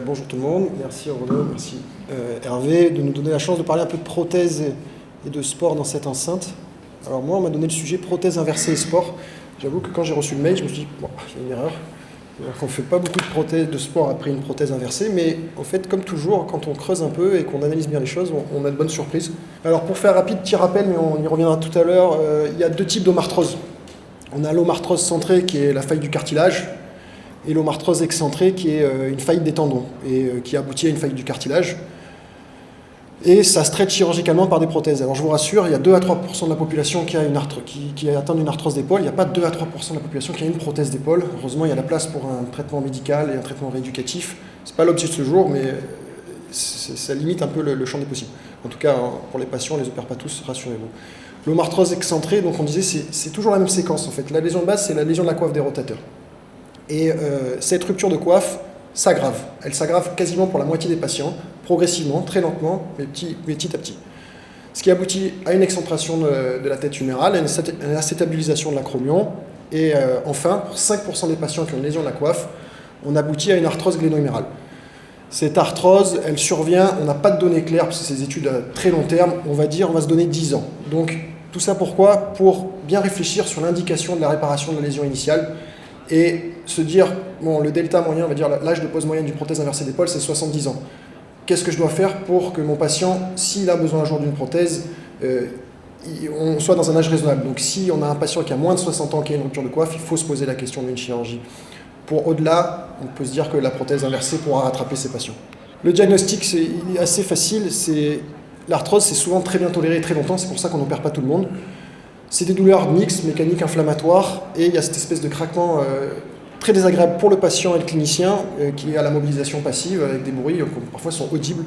Bonjour tout le monde, merci Renaud, merci Hervé de nous donner la chance de parler un peu de prothèse et de sport dans cette enceinte. Alors moi on m'a donné le sujet prothèse inversée et sport. J'avoue que quand j'ai reçu le mail je me suis dit, bon, il y a une erreur. On ne fait pas beaucoup de prothèses de sport après une prothèse inversée, mais en fait comme toujours quand on creuse un peu et qu'on analyse bien les choses, on a de bonnes surprises. Alors pour faire rapide, petit rappel, mais on y reviendra tout à l'heure, il y a deux types d'omarthrose. On a l'omarthrose centrée qui est la faille du cartilage, et l'omarthrose excentrée qui est une faillite des tendons et qui aboutit à une faillite du cartilage. Et ça se traite chirurgicalement par des prothèses. Alors je vous rassure, il y a 2 à 3% de la population qui a atteint une arthrose d'épaule. Il n'y a pas 2 à 3% de la population qui a une prothèse d'épaule. Heureusement, il y a la place pour un traitement médical et un traitement rééducatif. Ce n'est pas l'objet de ce jour, mais ça limite un peu le champ des possibles. En tout cas, pour les patients, on ne les opère pas tous, rassurez-vous. L'omarthrose excentrée, donc on disait, c'est toujours la même séquence en fait. La lésion de base, c'est la lésion de la coiffe des rotateurs. Et cette rupture de coiffe s'aggrave. Elle s'aggrave quasiment pour la moitié des patients, progressivement, très lentement, mais petit à petit. Ce qui aboutit à une excentration de la tête humérale, à une acétabilisation de l'acromion, et enfin, pour 5% des patients qui ont une lésion de la coiffe, on aboutit à une arthrose gléno-humérale. Cette arthrose, elle survient, on n'a pas de données claires, parce que c'est des études à très long terme, on va se donner 10 ans. Donc, tout ça pourquoi ? Pour bien réfléchir sur l'indication de la réparation de la lésion initiale, et se dire, bon, le delta moyen, on va dire l'âge de pose moyenne d'une prothèse inversée d'épaule, c'est 70 ans. Qu'est-ce que je dois faire pour que mon patient, s'il a besoin un jour d'une prothèse, on soit dans un âge raisonnable. Donc si on a un patient qui a moins de 60 ans, qui a une rupture de coiffe, il faut se poser la question d'une chirurgie. Pour au-delà, on peut se dire que la prothèse inversée pourra rattraper ces patients. Le diagnostic, il est assez facile. L'arthrose, c'est souvent très bien toléré très longtemps, c'est pour ça qu'on n'opère pas tout le monde. C'est des douleurs mixtes, mécaniques, inflammatoires, et il y a cette espèce de craquement très désagréable pour le patient et le clinicien, qui est à la mobilisation passive, avec des bruits qui parfois sont audibles.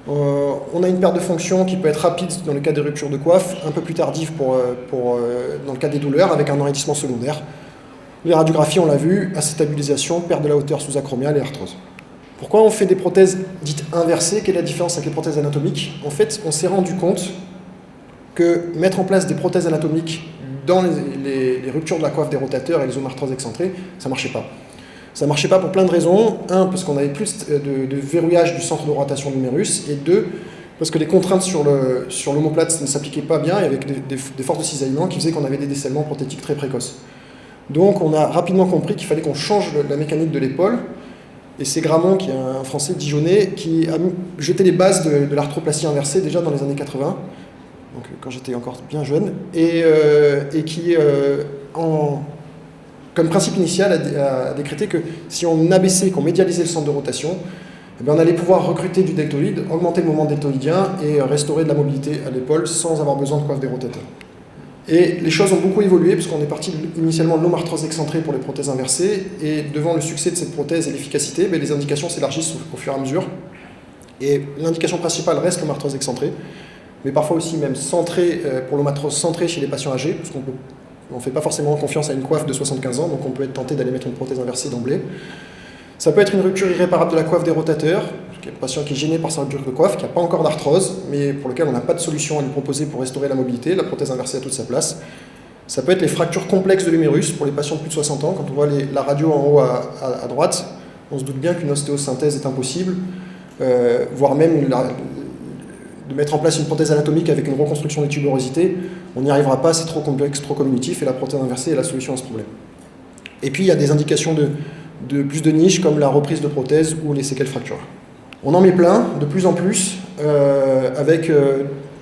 On a une perte de fonction qui peut être rapide dans le cas des ruptures de coiffe, un peu plus tardive dans le cas des douleurs, avec un enraidissement secondaire. Les radiographies, on l'a vu, acétabilisation, perte de la hauteur sous-acromiale et arthrose. Pourquoi on fait des prothèses dites inversées ? Quelle est la différence avec les prothèses anatomiques ? En fait, on s'est rendu compte que mettre en place des prothèses anatomiques dans les ruptures de la coiffe des rotateurs et les omarthroses excentrées, ça ne marchait pas. Ça ne marchait pas pour plein de raisons. 1, parce qu'on avait plus de verrouillage du centre de rotation de l'humérus, et 2, parce que les contraintes sur l'omoplate ne s'appliquaient pas bien, et avec des forces de cisaillement qui faisaient qu'on avait des décellements prothétiques très précoces. Donc on a rapidement compris qu'il fallait qu'on change la mécanique de l'épaule, et c'est Gramont, qui est un Français dijonais, qui a jeté les bases de l'arthroplastie inversée déjà dans les années 80, donc quand j'étais encore bien jeune, et qui, comme principe initial, a décrété que si on abaissait, qu'on médialisait le centre de rotation, eh bien on allait pouvoir recruter du deltoïde, augmenter le moment deltoïdien et restaurer de la mobilité à l'épaule sans avoir besoin de coiffe des rotateurs. Et les choses ont beaucoup évolué, puisqu'on est parti initialement de l'omarthrose excentrée pour les prothèses inversées, et devant le succès de cette prothèse et l'efficacité, les indications s'élargissent au fur et à mesure. Et l'indication principale reste l'omarthrose excentrée, mais parfois aussi même centrée, pour l'omarthrose centrée chez les patients âgés, parce qu'on ne fait pas forcément confiance à une coiffe de 75 ans, donc on peut être tenté d'aller mettre une prothèse inversée d'emblée. Ça peut être une rupture irréparable de la coiffe des rotateurs, un patient qui est gêné par sa rupture de coiffe, qui n'a pas encore d'arthrose, mais pour lequel on n'a pas de solution à lui proposer pour restaurer la mobilité. La prothèse inversée a toute sa place. Ça peut être les fractures complexes de l'humérus pour les patients de plus de 60 ans. Quand on voit la radio en haut à droite, on se doute bien qu'une ostéosynthèse est impossible, voire même de mettre en place une prothèse anatomique avec une reconstruction des tuberosités. On n'y arrivera pas, c'est trop complexe, trop communitif, et la prothèse inversée est la solution à ce problème. Et puis il y a des indications de plus de niche, comme la reprise de prothèse ou les séquelles fractures. On en met plein, de plus en plus, avec,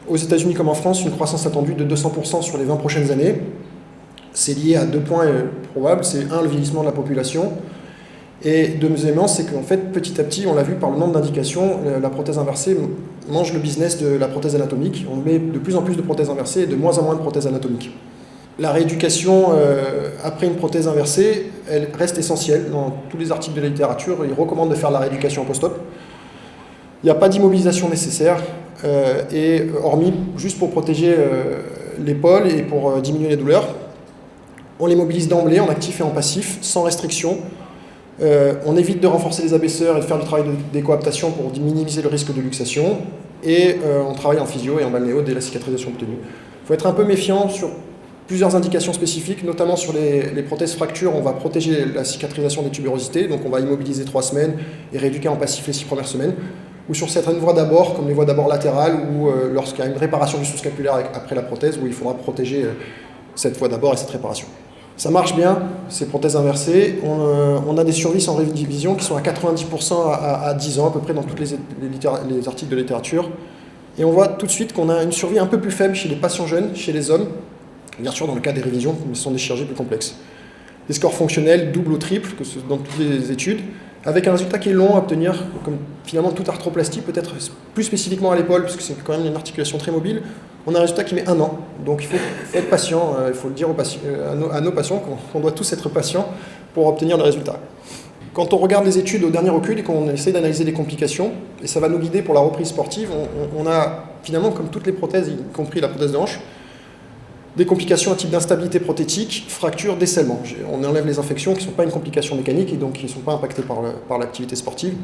aux États-Unis comme en France, une croissance attendue de 200% sur les 20 prochaines années. C'est lié à 2 points probables. C'est 1, le vieillissement de la population, et deuxièmement, c'est qu'en fait, petit à petit, on l'a vu par le nombre d'indications, la prothèse inversée mange le business de la prothèse anatomique. On met de plus en plus de prothèses inversées et de moins en moins de prothèses anatomiques. La rééducation après une prothèse inversée, elle reste essentielle. Dans tous les articles de la littérature, ils recommandent de faire la rééducation post-op. Il n'y a pas d'immobilisation nécessaire, et hormis juste pour protéger l'épaule et pour diminuer les douleurs. On les mobilise d'emblée en actif et en passif, sans restriction. On évite de renforcer les abaisseurs et de faire du travail d'écoaptation pour minimiser le risque de luxation. Et on travaille en physio et en balnéo dès la cicatrisation obtenue. Il faut être un peu méfiant sur plusieurs indications spécifiques, notamment sur les prothèses fractures, on va protéger la cicatrisation des tubérosités, donc on va immobiliser 3 semaines et rééduquer en passif les 6 premières semaines, ou sur certaines voies d'abord, comme les voies d'abord latérales, ou lorsqu'il y a une réparation du sous-scapulaire après la prothèse, où il faudra protéger cette voie d'abord et cette réparation. Ça marche bien, ces prothèses inversées. On a des survies sans révision qui sont à 90% à 10 ans, à peu près dans tous les articles de littérature. Et on voit tout de suite qu'on a une survie un peu plus faible chez les patients jeunes, chez les hommes, bien sûr dans le cas des révisions, mais ce sont des chirurgies plus complexes. Des scores fonctionnels, double ou triple, que dans toutes les études, avec un résultat qui est long à obtenir, comme finalement toute arthroplastie, peut-être plus spécifiquement à l'épaule, parce que c'est quand même une articulation très mobile. On a un résultat qui met 1 an, donc il faut être patient, il faut le dire à nos patients qu'on doit tous être patients pour obtenir le résultat. Quand on regarde les études au dernier recul et qu'on essaie d'analyser les complications, et ça va nous guider pour la reprise sportive, on a finalement, comme toutes les prothèses, y compris la prothèse de hanche, des complications à type d'instabilité prothétique, fracture, décèlement. On enlève les infections qui ne sont pas une complication mécanique et donc qui ne sont pas impactées par l'activité sportive.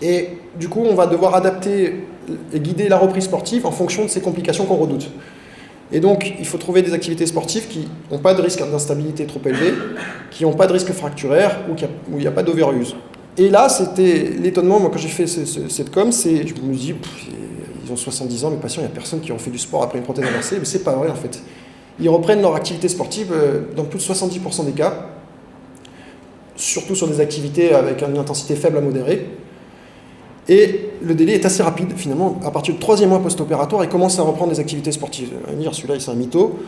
Et du coup, on va devoir adapter et guider la reprise sportive en fonction de ces complications qu'on redoute. Et donc, il faut trouver des activités sportives qui n'ont pas de risque d'instabilité trop élevé, qui n'ont pas de risque fracturaire ou où il n'y a pas d'overuse. Et là, c'était l'étonnement, moi, quand j'ai fait cette com, je me dis, ils ont 70 ans, mes patients, il n'y a personne qui a fait du sport après une prothèse inversée, mais c'est pas vrai en fait. Ils reprennent leur activité sportive dans plus de 70% des cas, surtout sur des activités avec une intensité faible à modérée. Et le délai est assez rapide, finalement. À partir du 3e mois post-opératoire, ils commencent à reprendre des activités sportives. On va dire, celui-là, c'est un mytho.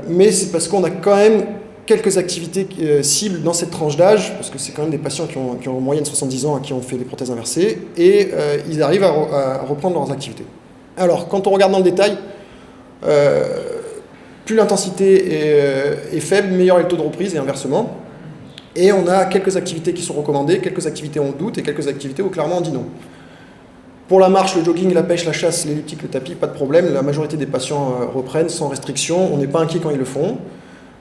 Mais c'est parce qu'on a quand même quelques activités cibles dans cette tranche d'âge, parce que c'est quand même des patients qui ont en moyenne 70 ans, qui ont fait des prothèses inversées, et ils arrivent à reprendre leurs activités. Alors, quand on regarde dans le détail, plus l'intensité est faible, meilleur est le taux de reprise, et inversement. Et on a quelques activités qui sont recommandées, quelques activités on doute, et quelques activités où clairement on dit non. Pour la marche, le jogging, la pêche, la chasse, l'elliptique, le tapis, pas de problème. La majorité des patients reprennent sans restriction. On n'est pas inquiet quand ils le font.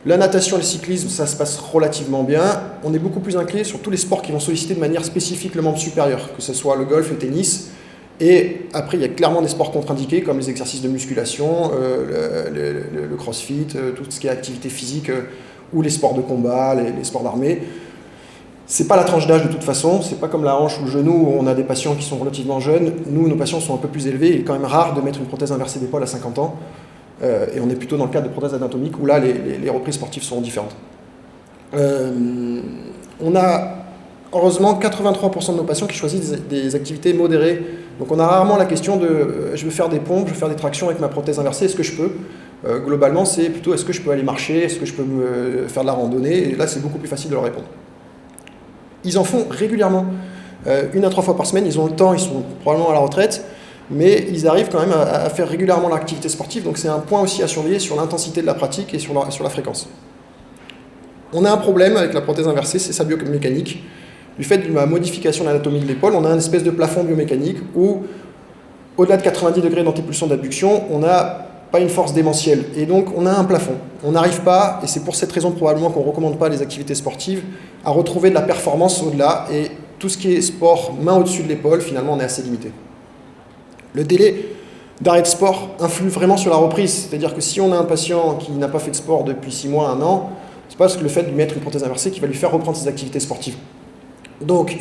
La natation et le cyclisme, ça se passe relativement bien. On est beaucoup plus inquiet sur tous les sports qui vont solliciter de manière spécifique le membre supérieur, que ce soit le golf, le tennis. Et après, il y a clairement des sports contre-indiqués, comme les exercices de musculation, le crossfit, tout ce qui est activité physique, ou les sports de combat, les sports d'armée. C'est pas la tranche d'âge de toute façon, c'est pas comme la hanche ou le genou où on a des patients qui sont relativement jeunes. Nous, nos patients sont un peu plus élevés, il est quand même rare de mettre une prothèse inversée d'épaule à 50 ans. Et on est plutôt dans le cadre de prothèses anatomiques où là, les reprises sportives seront différentes. On a heureusement 83% de nos patients qui choisissent des activités modérées. Donc on a rarement la question de je veux faire des pompes, je veux faire des tractions avec ma prothèse inversée, est-ce que je peux ? Globalement, c'est plutôt est-ce que je peux aller marcher, est-ce que je peux faire de la randonnée, et là c'est beaucoup plus facile de leur répondre. Ils en font régulièrement, 1 à 3 fois par semaine, ils ont le temps, ils sont probablement à la retraite, mais ils arrivent quand même à faire régulièrement l'activité sportive, donc c'est un point aussi à surveiller sur l'intensité de la pratique et sur la fréquence. On a un problème avec la prothèse inversée, c'est sa biomécanique. Du fait de la modification de l'anatomie de l'épaule, on a une espèce de plafond biomécanique où, au-delà de 90 degrés d'antépulsion d'abduction, on n'a pas une force démentielle. Et donc, on a un plafond. On n'arrive pas, et c'est pour cette raison probablement qu'on ne recommande pas les activités sportives, à retrouver de la performance au-delà. Et tout ce qui est sport, main au-dessus de l'épaule, finalement, on est assez limité. Le délai d'arrêt de sport influe vraiment sur la reprise. C'est-à-dire que si on a un patient qui n'a pas fait de sport depuis 6 mois, 1 an, c'est pas le fait de lui mettre une prothèse inversée qui va lui faire reprendre ses activités sportives. Donc,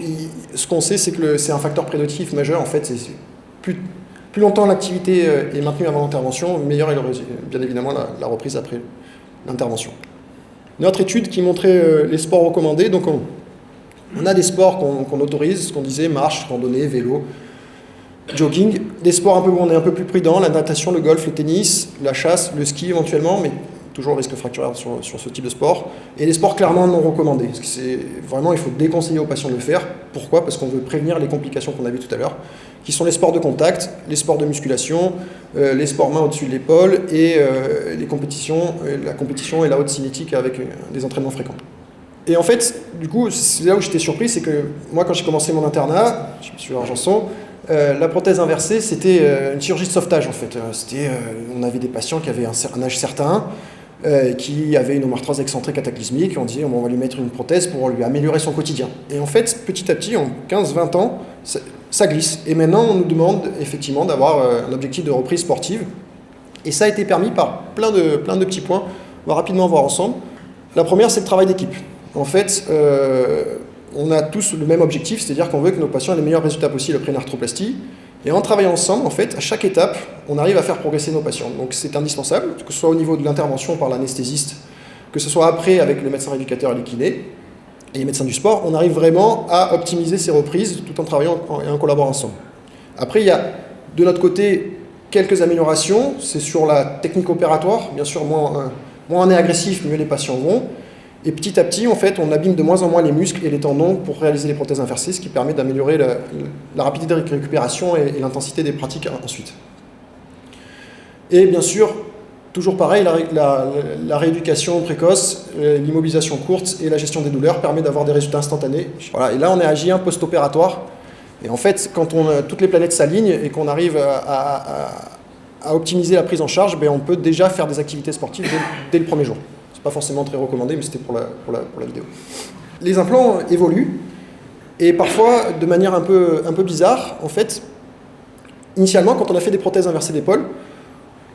ce qu'on sait, c'est que c'est un facteur prédictif majeur. En fait, c'est plus longtemps l'activité est maintenue avant l'intervention, meilleure est bien évidemment la reprise après l'intervention. Notre étude qui montrait les sports recommandés, donc on a des sports qu'on autorise, ce qu'on disait, marche, randonnée, vélo, jogging, des sports où on est un peu plus prudent, la natation, le golf, le tennis, la chasse, le ski éventuellement, mais toujours risque fracturaire sur ce type de sport, et les sports clairement non recommandés. Parce que c'est vraiment, il faut déconseiller aux patients de le faire. Pourquoi ? Parce qu'on veut prévenir les complications qu'on a vues tout à l'heure, qui sont les sports de contact, les sports de musculation, les sports main au-dessus de l'épaule, et la compétition et la haute cinétique avec des entraînements fréquents. Et en fait, du coup, c'est là où j'étais surpris, c'est que moi, quand j'ai commencé mon internat, je suis à Argenson, la prothèse inversée, c'était une chirurgie de sauvetage en fait. On avait des patients qui avaient un âge certain, qui avaient une omoarthrose excentrée cataclysmique, et on disait on va lui mettre une prothèse pour lui améliorer son quotidien. Et en fait, petit à petit, en 15-20 ans, ça glisse. Et maintenant, on nous demande effectivement d'avoir un objectif de reprise sportive. Et ça a été permis par plein de petits points. On va rapidement voir ensemble. La première, c'est le travail d'équipe. En fait, on a tous le même objectif, c'est-à-dire qu'on veut que nos patients aient les meilleurs résultats possibles après une arthroplastie. Et en travaillant ensemble, en fait, à chaque étape, on arrive à faire progresser nos patients. Donc c'est indispensable, que ce soit au niveau de l'intervention par l'anesthésiste, que ce soit après avec le médecin rééducateur et les kinés, et les médecins du sport, on arrive vraiment à optimiser ces reprises tout en travaillant et en collaborant ensemble. Après, il y a de notre côté quelques améliorations, c'est sur la technique opératoire, bien sûr, moins on est agressif, mieux les patients vont. Et petit à petit, en fait, on abîme de moins en moins les muscles et les tendons pour réaliser les prothèses inversées, ce qui permet d'améliorer la rapidité de récupération et l'intensité des pratiques ensuite. Et bien sûr, toujours pareil, la rééducation précoce, l'immobilisation courte et la gestion des douleurs permet d'avoir des résultats instantanés. Voilà. Et là, on est à J1 post-opératoire. Et en fait, quand toutes les planètes s'alignent et qu'on arrive à optimiser la prise en charge, on peut déjà faire des activités sportives dès le premier jour. Pas forcément très recommandé, mais c'était pour la vidéo. Les implants évoluent, et parfois de manière un peu bizarre. En fait, initialement, quand on a fait des prothèses inversées d'épaule,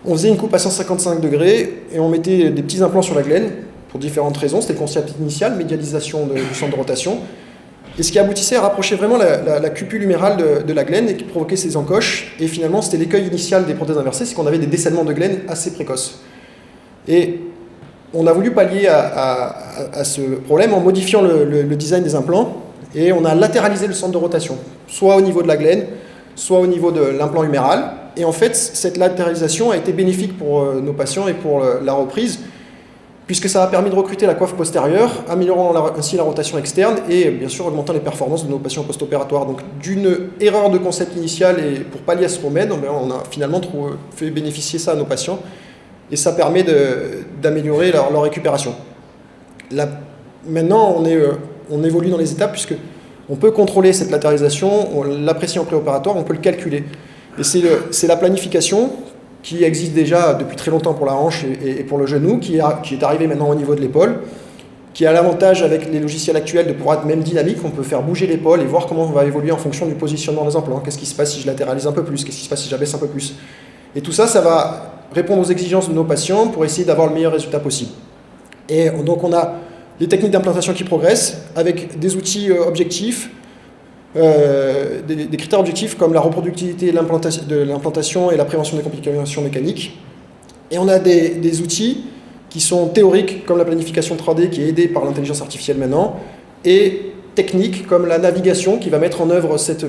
on faisait une coupe à 155 degrés, et on mettait des petits implants sur la glène, pour différentes raisons. C'était le concept initial, médialisation du centre de rotation, et ce qui aboutissait à rapprocher vraiment la cupule humérale de la glène, et qui provoquait ces encoches, et finalement, c'était l'écueil initial des prothèses inversées, c'est qu'on avait des décellements de glène assez précoces. Et on a voulu pallier à ce problème en modifiant le design des implants, et on a latéralisé le centre de rotation, soit au niveau de la glène, soit au niveau de l'implant huméral. Et en fait, cette latéralisation a été bénéfique pour nos patients et pour la reprise, puisque ça a permis de recruter la coiffe postérieure, améliorant ainsi la rotation externe et bien sûr augmentant les performances de nos patients post-opératoires. Donc d'une erreur de concept initial et pour pallier à ce remède, on a finalement fait bénéficier ça à nos patients. Et ça permet d'améliorer leur récupération. Là, maintenant, on évolue dans les étapes puisque on peut contrôler cette latéralisation, on l'apprécie en préopératoire, on peut le calculer. Et c'est la planification qui existe déjà depuis très longtemps pour la hanche et pour le genou, qui est arrivée maintenant au niveau de l'épaule, qui a l'avantage avec les logiciels actuels de pouvoir être même dynamique, on peut faire bouger l'épaule et voir comment on va évoluer en fonction du positionnement des implants. Qu'est-ce qui se passe si je latéralise un peu plus? Qu'est-ce qui se passe si j'abaisse un peu plus? Et tout ça, ça va répondre aux exigences de nos patients pour essayer d'avoir le meilleur résultat possible. Et donc on a les techniques d'implantation qui progressent avec des outils objectifs, des critères objectifs comme la reproductivité de l'implantation et la prévention des complications mécaniques. Et on a des outils qui sont théoriques comme la planification 3D qui est aidée par l'intelligence artificielle maintenant, et techniques comme la navigation qui va mettre en œuvre cette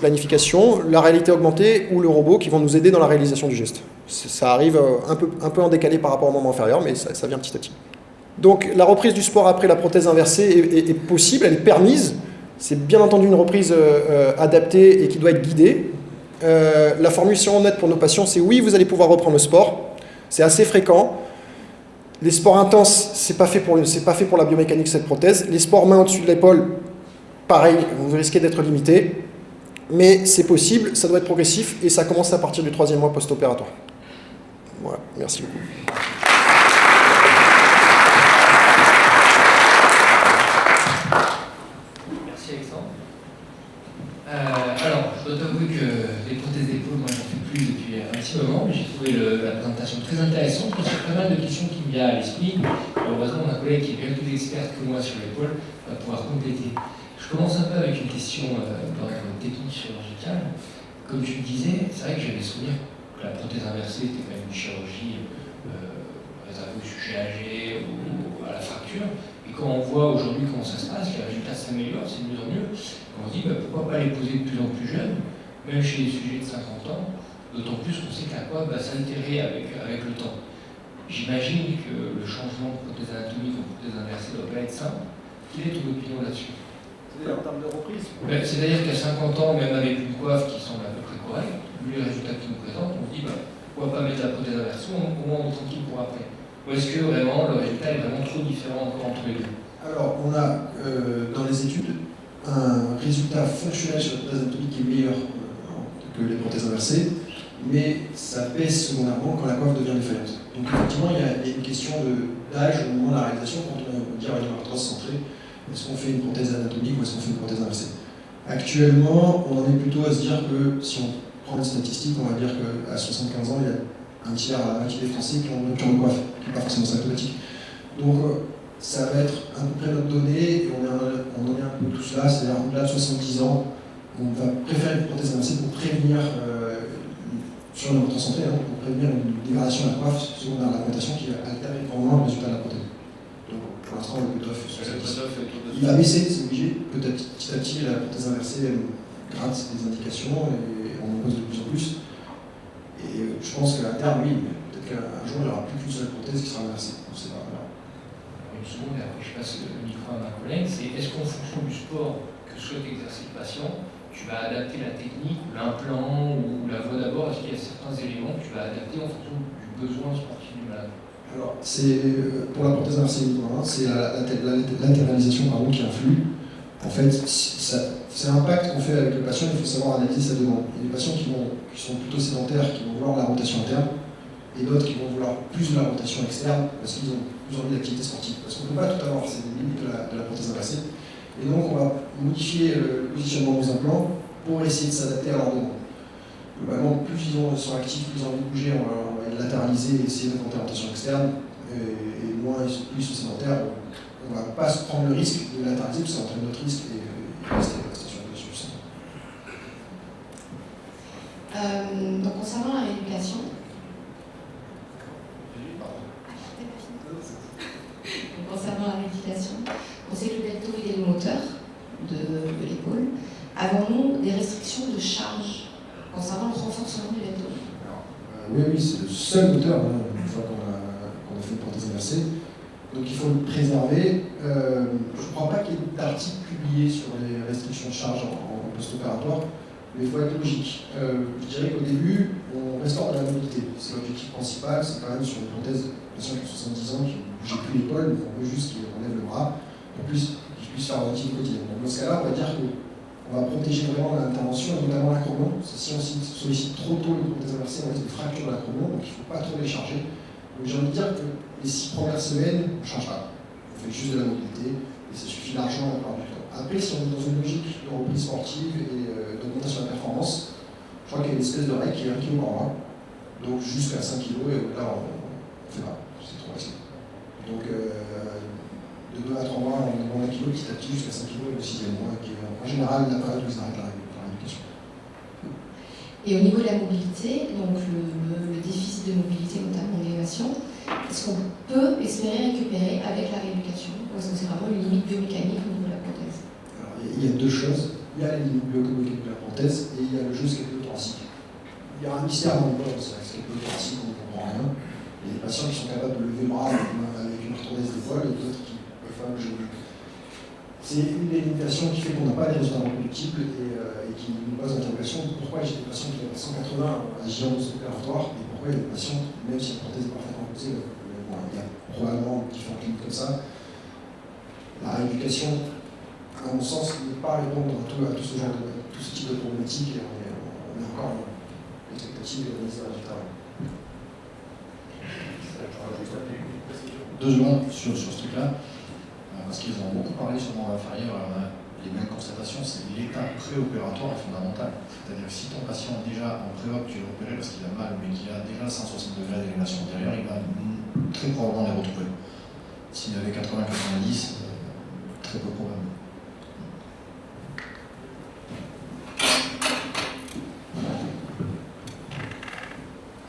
planification, la réalité augmentée ou le robot qui vont nous aider dans la réalisation du geste. Ça arrive un peu en décalé par rapport au moment inférieur, mais ça vient petit à petit. Donc la reprise du sport après la prothèse inversée est possible, elle est permise. C'est bien entendu une reprise adaptée et qui doit être guidée. La formulation nette pour nos patients, c'est oui, vous allez pouvoir reprendre le sport. C'est assez fréquent. Les sports intenses, c'est pas fait pour la biomécanique cette prothèse. Les sports main au-dessus de l'épaule, pareil, vous risquez d'être limité. Mais c'est possible, ça doit être progressif et ça commence à partir du 3e mois post-opératoire. Voilà, merci beaucoup. Merci Alexandre. Alors, je dois t'avouer que les prothèses d'épaule, moi j'en fais plus depuis un petit moment, mais j'ai trouvé la présentation très intéressante parce qu'il y a pas mal de questions qui me viennent à l'esprit. Heureusement, mon collègue qui est bien plus expert que moi sur l'épaule va pouvoir compléter. Je commence un peu avec une question d'ordre technique chirurgical. Comme tu le disais, c'est vrai que j'avais souvenir que la prothèse inversée était quand même une chirurgie réservée au sujet âgé ou à la fracture. Et quand on voit aujourd'hui comment ça se passe, les résultats s'améliorent, c'est de mieux en mieux, on se dit pourquoi pas les poser de plus en plus jeunes, même chez les sujets de 50 ans, d'autant plus qu'on sait que la coiffe va s'altérer avec le temps. J'imagine que le changement de prothèse anatomique en prothèse inversée ne doit pas être simple. Quelle est ton opinion là-dessus? En termes de reprise? C'est-à-dire qu'à 50 ans, même avec une coiffe qui semble à peu près correcte, vu les résultats qu'ils nous présentent, on se dit pourquoi pas mettre la prothèse inversée, au moins on est tranquille pour après. Ou est-ce que vraiment le résultat est vraiment trop différent encore entre les deux? Alors, on a dans les études un résultat fonctionnel sur la prothèse anatomique qui est meilleur que les prothèses inversées, mais ça baisse secondairement quand la coiffe devient défaillante. Donc effectivement, il y a une question d'âge au moment de la réalisation, quand on veut dire une arthrose centrée, est-ce qu'on fait une prothèse anatomique ou est-ce qu'on fait une prothèse inversée? Actuellement, on en est plutôt à se dire que si on prend une statistique, on va dire qu'à 75 ans, il y a un tiers des Français qui ont une rupture de coiffe, qui n'est pas forcément symptomatique. Donc ça va être à peu près notre donnée, et on en est un peu tous là, c'est-à-dire au-delà de 70 ans, on va préférer une prothèse inversée pour prévenir, sur notre santé, pour prévenir une dégradation de la coiffe secondaire à l'alimentation qui altère vraiment le résultat de la prothèse. Donc pour l'instant, le cutoff il va baisser, c'est obligé. Peut-être petit à petit, la prothèse inversée gratte des indications et on en pose de plus en plus. Et je pense qu'à terme, oui, peut-être qu'un jour, il n'y aura plus qu'une seule prothèse qui sera inversée. On ne sait pas. Voilà. Une seconde, et après je passe le micro à ma collègue, c'est est-ce qu'en fonction du sport que souhaite exercer le patient, tu vas adapter la technique, ou l'implant, ou la voie d'abord, est-ce qu'il y a certains éléments que tu vas adapter en fonction du besoin sportif du malade? Alors, c'est pour la prothèse inversée uniquement, c'est la latéralisation qui influe. En fait, c'est un pacte qu'on fait avec le patient, il faut savoir analyser sa demande. Il y a des patients qui sont plutôt sédentaires, qui vont vouloir la rotation interne, et d'autres qui vont vouloir plus de la rotation externe, parce qu'ils ont plus envie d'activité sportive. Parce qu'on ne peut pas tout avoir, c'est des limites de la prothèse inversée. Et donc, on va modifier le positionnement des implants pour essayer de s'adapter à leur demande. Globalement, plus ils sont actifs, plus ils ont envie de bouger, on va les latéraliser et essayer d'augmenter la rotation externe, et moins plus ils sont sédentaires. On ne va pas se prendre le risque de latéraliser, parce que ça entraîne notre risque et rester sur le dessus. Donc concernant la rééducation, on sait que le deltoïde est le moteur de l'épaule. Avons-nous des restrictions de charge concernant le renforcement du deltoïde? Oui, c'est le seul moteur, une fois qu'on a fait une prothèse inversée. Donc il faut le préserver. Je ne crois pas qu'il y ait d'article publié sur les restrictions de charge en post-opératoire, mais il faut être logique. Je dirais qu'au début, on restaure de la mobilité. C'est l'objectif principal, c'est quand même sur une prothèse de patient qui a 70 ans, qui ne bouge plus l'épaule, mais on veut juste qu'il relève le bras, en plus qu'il puisse faire un activité quotidienne. Donc dans ce cas-là, on va dire qu'on va protéger vraiment l'intervention, notamment l'acromion. Si on sollicite trop tôt les prothèses inversées, on risque de fracture de l'acromion, donc il ne faut pas trop les charger. Donc j'ai envie de dire que les 6 premières semaines, on ne change pas. On fait juste de la mobilité, et ça suffit largement la plupart du temps. Après, si on est dans une logique de reprise sportive et d'augmentation de la performance, je crois qu'il y a une espèce de règle qui est 1 kg par mois, donc jusqu'à 5 kg, et là, on ne fait pas, c'est trop facile. Donc, de 2 à 3 mois, on demande 1 kg petit à petit jusqu'à 5 kg le 6e mois, qui est en général la période où ils arrêtent la rééducation. Et au niveau de la mobilité, donc le déficit de mobilité, notamment en élévation, est-ce qu'on peut espérer récupérer avec la rééducation? Ou est-ce que c'est vraiment une limite biomécanique au niveau de la prothèse? Alors, il y a deux choses. Il y a les limites biomécaniques de la prothèse et il y a le jeu scapulothoracique. Il y a un mystère dans le corps, c'est la scapulothoracique, on ne comprend rien. Il y a des patients qui sont capables de lever le bras avec une orthèse d'épaule et d'autres qui ne peuvent pas bouger. C'est une des limitations qui fait qu'on n'a pas des résultats reproductibles et qui nous pose l'interrogation de pourquoi j'ai des patients qui ont 180 à géant opératoire et pourquoi il y a des patients, même si la prothèse est parfaitement posée, il y a probablement différentes limites comme ça. La rééducation, à mon sens, ne peut pas répondre à tout ce type de problématiques et on est encore dans l'expectative et des résultats. Deux secondes sur ce truc-là. Parce qu'ils ont beaucoup parlé sur le membre inférieur, les mêmes constatations, c'est l'état préopératoire est fondamental. C'est-à-dire que si ton patient déjà en pré-op, tu l'as opéré parce qu'il a mal, mais qu'il a déjà 160 degrés d'élévation antérieure, il va très probablement les retrouver. S'il avait 80-90, très peu probable.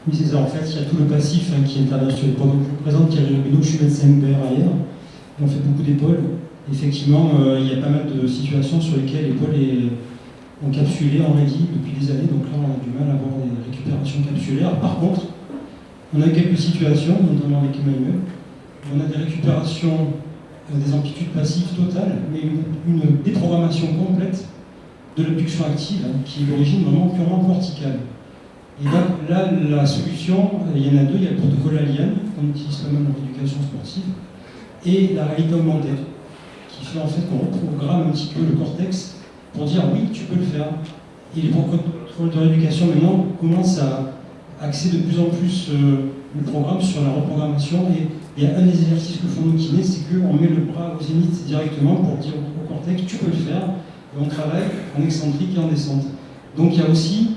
Oui, c'est ça. En fait, il y a tout le passif qui intervient sur l'épaule. Donc, je vous présente Thierry Rubineau, je suis médecin MPR ailleurs. On fait beaucoup d'épaules. Effectivement, il y a pas mal de situations sur lesquelles l'épaule est encapsulée, enraidie depuis des années. Donc là, on a du mal à avoir des récupérations capsulaires. Par contre, on a quelques situations, notamment avec Emmanuel, où on a des récupérations des amplitudes passives totales, mais une déprogrammation complète de l'abduction active, qui est d'origine vraiment purement corticale. Et là, la solution, il y en a deux. Il y a le protocole Alien, qu'on utilise quand même en éducation sportive, et la réalité augmentée, qui fait en fait qu'on reprogramme un petit peu le cortex pour dire oui, tu peux le faire. Et les protocoles de rééducation maintenant commencent à axer de plus en plus le programme sur la reprogrammation. Et il y a un des exercices que font nos kinés, c'est qu'on met le bras au zénith directement pour dire au cortex tu peux le faire. Et on travaille en excentrique et en descente. Donc il y a aussi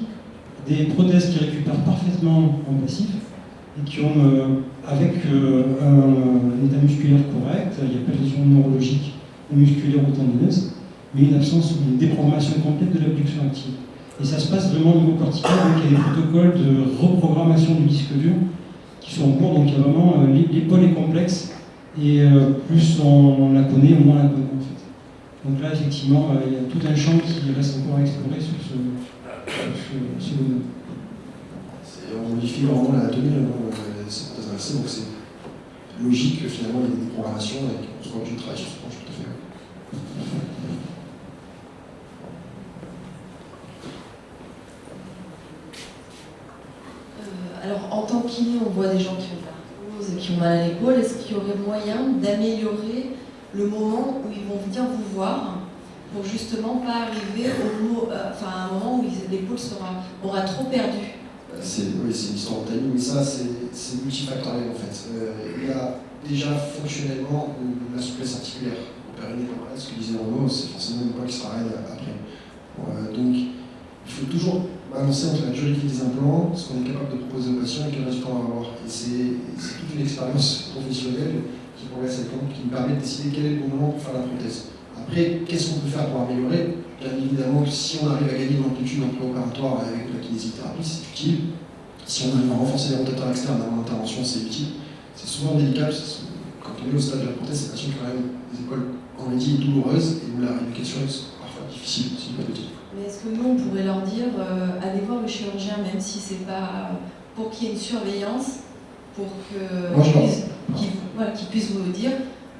des prothèses qui récupèrent parfaitement en passif, et qui ont, avec un état musculaire correct, il n'y a pas de lésion neurologique ou musculaire ou tendineuse, mais une absence ou une déprogrammation complète de l'abduction active. Et ça se passe vraiment au niveau cortical, donc il y a des protocoles de reprogrammation du disque dur qui sont en cours, donc il y a vraiment, l'épaule est complexe, et plus on la connaît, moins on la connaît en fait. Donc là, effectivement, il y a tout un champ qui reste encore à explorer sur ce domaine. On modifie vraiment l'anatomie de ces prothèses inversées, donc c'est logique que finalement il y ait des programmations et qu'on soit obligé de travailler sur ce point, tout à fait. Alors, en tant qu'iné, on voit des gens qui ont de l'arthrose, qui ont mal à l'épaule. Est-ce qu'il y aurait moyen d'améliorer le moment où ils vont venir vous voir pour justement pas arriver à un moment où l'épaule aura trop perdu? Oui, c'est une histoire de timing, mais ça, c'est multifactoriel en fait. Il y a déjà fonctionnellement la souplesse articulaire au périnée, ce que disait Renaud, c'est forcément une voie qui sera raide après. Donc, il faut toujours balancer entre la durée des implants, ce qu'on est capable de proposer aux patients et quel résultat on va avoir. Et c'est toute une expérience professionnelle qui progresse avec le temps, qui nous permet de décider quel est le bon moment pour faire la prothèse. Après, qu'est-ce qu'on peut faire pour améliorer? Bien évidemment, si on arrive à gagner de l'amplitude en préopératoire avec la kinésithérapie, c'est utile. Si on arrive à renforcer les rotateurs externes avant l'intervention, c'est utile. C'est souvent délicat, quand on est au stade de la prothèse, c'est patient qui a quand même des épaules enlaidies et douloureuses, et où la rééducation est parfois difficile, c'est pas possible. Mais est-ce que nous, on pourrait leur dire, allez voir le chirurgien, même si c'est pas pour qu'il y ait une surveillance, pour qu'il puisse vous dire,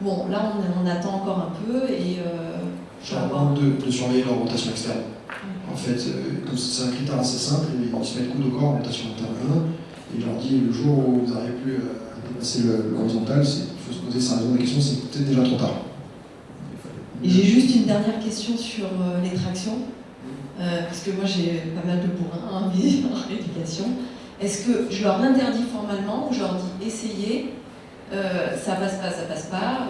bon, là, on attend encore un peu, et je leur demande de surveiller leur rotation externe. En fait, comme c'est un critère assez simple, ils se mettent coude au corps en rotation interne 1, et je leur dis le jour où vous n'arrivez plus à dépasser l'horizontale, il faut se poser sa raison de question, c'est peut-être déjà trop tard. Et j'ai juste une dernière question sur les tractions, parce que moi j'ai pas mal de bourrins en rééducation. Est-ce que je leur interdis formellement ou je leur dis essayez, ça passe pas,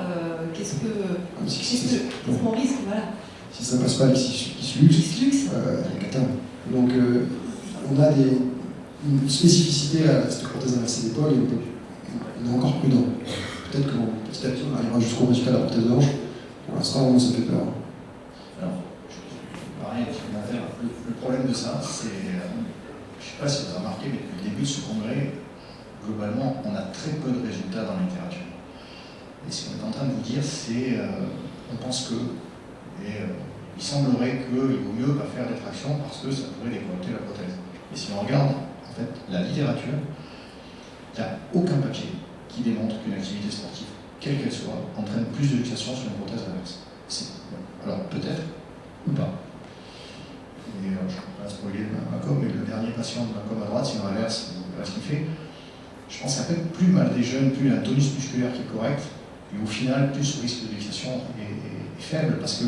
qu'est-ce qu'on risque, voilà. Si ça passe pas, il se luxe. Donc on a une spécificité à cette prothèse inversée d'épaule et on est encore prudent. Peut-être que petit à petit on arrivera jusqu'au résultat de la prothèse de hanche. Pour l'instant, ça fait peur. Alors, pareil, le problème de ça, c'est, je ne sais pas si vous avez remarqué, mais depuis le début de ce congrès, globalement, on a très peu de résultats dans la littérature. Et ce qu'on est en train de vous dire, c'est, on pense que, il semblerait qu'il vaut mieux pas faire des tractions parce que ça pourrait déconnecter la prothèse. Et si on regarde, en fait, la littérature, il n'y a aucun papier qui démontre qu'une activité sportive, quelle qu'elle soit, entraîne plus de luxation sur une prothèse inverse. Alors peut-être, ou pas. Et je ne vais pas spoiler Macom, mais le dernier patient de Macom à droite, si on inverse, voilà ce qu'il fait. Je pense qu'en fait, plus mal des jeunes, plus il y a un tonus musculaire qui est correct, et au final, plus le risque de luxation est faible, parce que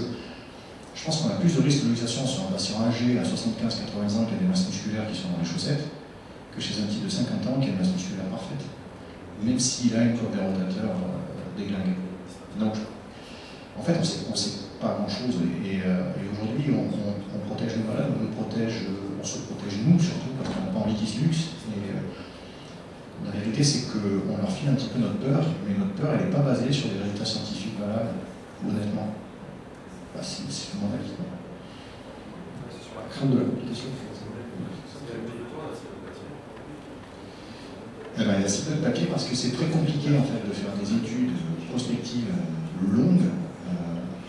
je pense qu'on a plus de risque de luxation sur un patient âgé à 75-80 ans qui a des masses musculaires qui sont dans les chaussettes, que chez un type de 50 ans qui a une masse musculaire parfaite, même s'il a une courbe des rotateurs déglinguée. Donc, en fait, on sait pas grand-chose, et aujourd'hui, on protège les malades, on se protège nous, surtout parce qu'on n'a pas envie qu'ils se luxent. La vérité, c'est qu'on leur file un petit peu notre peur, mais notre peur, elle n'est pas basée sur des résultats scientifiques valables, honnêtement. Bah, c'est mon avis. C'est sur la crainte de l'application. Il y a assez peu de papier parce que c'est très compliqué en fait de faire des études prospectives longues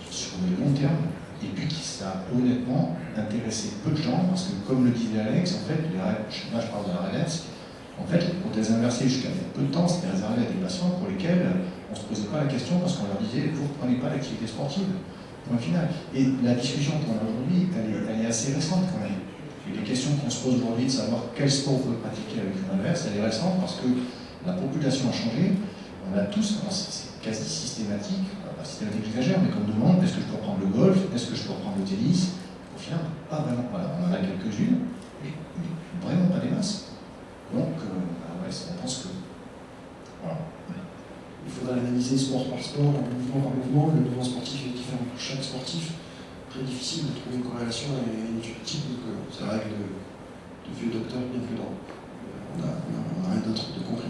sur le long terme, et puis ça a honnêtement intéressé peu de gens parce que, comme le disait Alex, en fait, là je parle de la RLS, en fait, les prothèses inversées jusqu'à peu de temps, c'était réservé à des patients pour lesquels on ne se posait pas la question parce qu'on leur disait vous ne reprenez pas l'activité sportive. Point final. Et la discussion qu'on a aujourd'hui, elle est assez récente quand même. Et les questions qu'on se pose aujourd'hui de savoir quel sport on peut pratiquer avec une inverse, elle est récente parce que la population a changé. On a tous, c'est quasi systématique, pas systématique j'exagère, mais qu'on demande est-ce que je peux reprendre le golf, est-ce que je peux reprendre le tennis. Au final, pas vraiment. Voilà, on en a quelques-unes, mais vraiment pas des masses. Donc, on pense que. Voilà. Il faudra analyser sport par sport, mouvement par mouvement. Le mouvement sportif est différent pour chaque sportif. Très difficile de trouver une corrélation et une étude type, donc c'est la règle de vieux docteur bien prudent. On n'a rien d'autre de concret.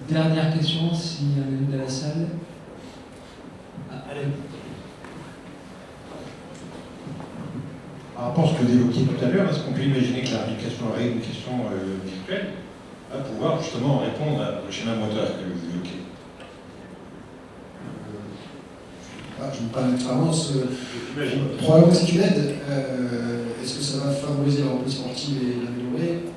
Dernière question, s'il y en a une dans la salle. Ah, allez. Par rapport à ce que vous évoquiez tout à l'heure, est-ce qu'on peut imaginer que la rééducation à rééducation virtuelle va pouvoir justement répondre au schéma moteur que vous évoquez? Je ne parle d'expérience. Probablement que c'est une aide. Est-ce que ça va favoriser la reprise sportive et l'améliorer?